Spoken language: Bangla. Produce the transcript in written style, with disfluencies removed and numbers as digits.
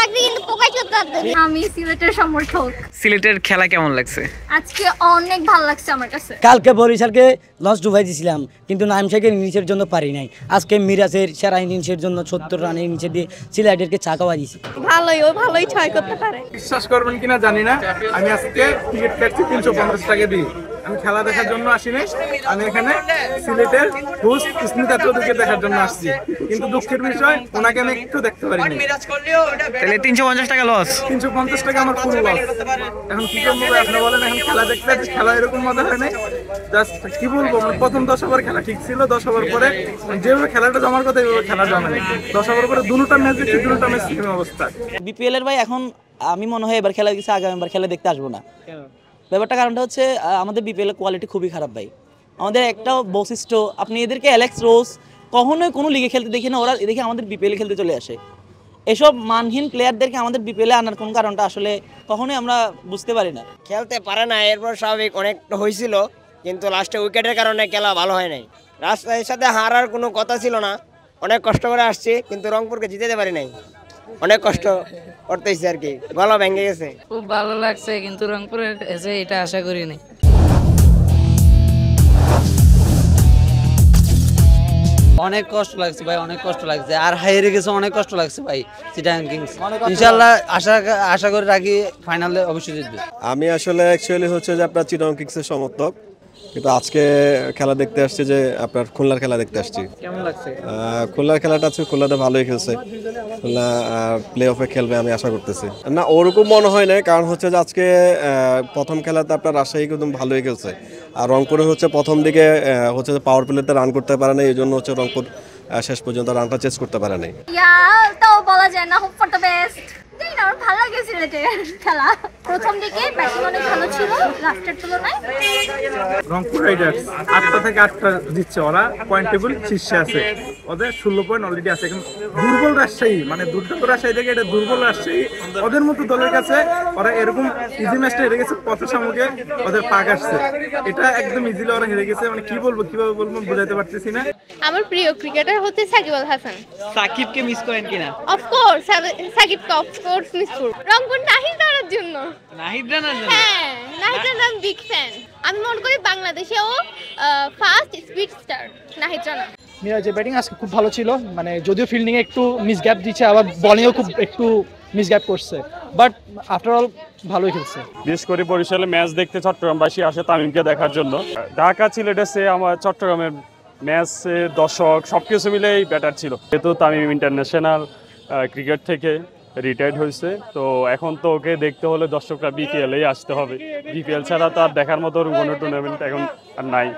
লাগছে কিন্তু প্রকাশ করতে পারতেছি না। আমি সিলেটের সমর্থক। সিলেটের খেলা কেমন লাগছে? আজকে অনেক ভালো লাগছে আমার কাছে। কালকে বরিশালকে লস ডুবাই দিয়েছিলাম, কিন্তু নাইম শেখের ইনিংসের জন্য পারি নাই। আজকে মিরাজের সেরা ইনিংসের জন্য ৭০ রানের ইনিংসে দিয়ে সিলেটেরকে চাকাওয়া দিয়েছি। ভালোই ছয় করতে পারে। বিশ্বাস করবেন কিনা জানি না, আমি আজকে টিকিট কাটছি ৩৫০ টাকা দিয়ে। আমি খেলা দেখার জন্য আসিনি, আমি এখানে সিলেটের হোস্ট স্মিতা চৌধুরীকে দেখার জন্য আসছি। কিন্তু দুঃখের বিষয়, ওনাকে আমি একটু দেখতে পারিনি। তাহলে ৩৫০ টাকা লস। ৩৫০ টাকা আমার পুরো লস। এখন কি করবো আপনি বলেন? এখন খেলা দেখতে খেলা এরকম মজা হয় নাই। জাস্ট কি বলবো, মানে প্রথম 10 ওভার খেলা ঠিক ছিল, 10 ওভার পরে যেভাবে খেলাটা জমার কথা এইভাবে খেলা জমে নেই। 10 ওভার পরে দুটো ম্যাচ দেখছি, দুটো ম্যাচ সেম অবস্থা। বিপিএল এর ভাই এখন আমি মনে হয় এবার খেলা দেখছি, আগামীবার খেলা দেখতে আসবো না। ব্যাপারটা কারণটা হচ্ছে আমাদের বিপিএল এর কোয়ালিটি খুবই খারাপ ভাই। আমাদের একটা বৈশিষ্ট্য, আপনি এদেরকে অ্যালেক্স রোজ কখনোই কোনো লিগে খেলতে দেখি না, ওরা এদিকে আমাদের বিপিএল খেলতে চলে আসে। এসব মানহীন প্লেয়ারদেরকে আমাদের বিপিএলে আনার কোন কারণটা আসলে কখনোই আমরা বুঝতে পারি না। খেলতে পারে না, এরপর স্বাভাবিক অনেক হয়েছিল, কিন্তু লাস্টে উইকেটের কারণে খেলা ভালো হয় নাই। রাজশাহীর সাথে হারার কোনো কথা ছিল না, অনেক কষ্ট করে আসছি, কিন্তু রংপুরকে জিতাতে পারি নাই। অনেক কষ্ট করতেছি আর কি, গলা ভেঙে গেছে। খুব ভালো লাগছে, কিন্তু রংপুরের এসে এটা আশা করিনি। অনেক কষ্ট লাগছে ভাই, অনেক কষ্ট লাগছে। আর হাইরে গেছে, অনেক কষ্ট লাগছে ভাই। চিটাগাং কিংস ইনশাআল্লাহ আশা করে রাখি ফাইনালে অবশ্যই জিতবে। আমি আসলে অ্যাকচুয়ালি হচ্ছে যে আপনার চিটাগাং কিংসের সমর্থক, কিন্তু আজকে খেলা দেখতে আসছি যে আপনার খুলনার খেলা দেখতে আসছি। কেমন লাগছে? খুলনার খেলাটা আছে, খুলনাটা ভালোই খেলছে। খুলনা প্লে অফে খেলবে আমি আশা করতেছি। না ওরকম মনে হয় না, কারণ হচ্ছে যে আজকে প্রথম খেলাতে আপনার রাজশাহী একদম ভালোই খেলছে। আর রংপুরে হচ্ছে প্রথম দিকে হচ্ছে পাওয়ার প্লেতে রান করতে পারে না, এই জন্য হচ্ছে রংপুর শেষ পর্যন্ত রানটা চেস করতে পারে নাই। তাও বলা যায় না, হোপ ফর দ্য বেস্ট। আমার ভালো লাগে সিলেটের খেলা। প্রথম দিকে ব্যাটিং অনেক ভালো ছিল লাস্টের তুলনায়। রংপুর রাইডার্স 8টা থেকে 8টা জিতছে, ওরা পয়েন্ট টেবিল শীর্ষে আছে, ওদের 16 পয়েন্ট অলরেডি আছে। এখন দুর্বল রাজশাহী, মানে দুর্দান্ত রাজশাহী থেকে এটা দুর্বল রাজশাহী, ওদের মতো দলের কাছে ওরা এরকম ইজি ম্যাচটা হেরে গেছে, পথের সামুকে ওদের পাক আসছে। এটা একদম ইজিলি ওরা হেরে গেছে, মানে কি বলবো, কিভাবে বলবো বোঝাতে পারতেছি না। আমার প্রিয় ক্রিকেটার হচ্ছে সাকিব আল হাসান। সাকিবকে মিস করেন কিনা? অফকোর্স সাকিবকে অফকোর্স মিস করব। রংপুর নাহিদ রানার জন্য। নাহিদ রানার জন্য? হ্যাঁ, নাহিদ রানা আমি বিগ ফ্যান। আমি মনে করি বাংলাদেশেও first speed star Nahid Rana. মিরাজের ব্যাটিং আজকে খুব ভালো ছিল, মানে যদিও ফিল্ডিংয়ে একটু মিসগ্যাপ দিচ্ছে, আবার বোলিংয়েও খুব একটু মিসগ্যাপ করছে, বাট আফটার অল ভালোই খেলছে। বিশেষ করে বরিশালে ম্যাচ দেখতে চট্টগ্রামবাসী আসে তামিমকে দেখার জন্য। ঢাকা সিলেটের আমার চট্টগ্রামের ম্যাচ দর্শক সবকিছু মিলেই ব্যাটার ছিল। যেহেতু তামিম ইন্টারন্যাশনাল ক্রিকেট থেকে রিটায়ার্ড হয়েছে, তো এখন তো ওকে দেখতে হলে দর্শকরা বিপিএলেই আসতে হবে। বিপিএল ছাড়া তো আর দেখার মতো কোনো টুর্নামেন্ট এখন আর নাই।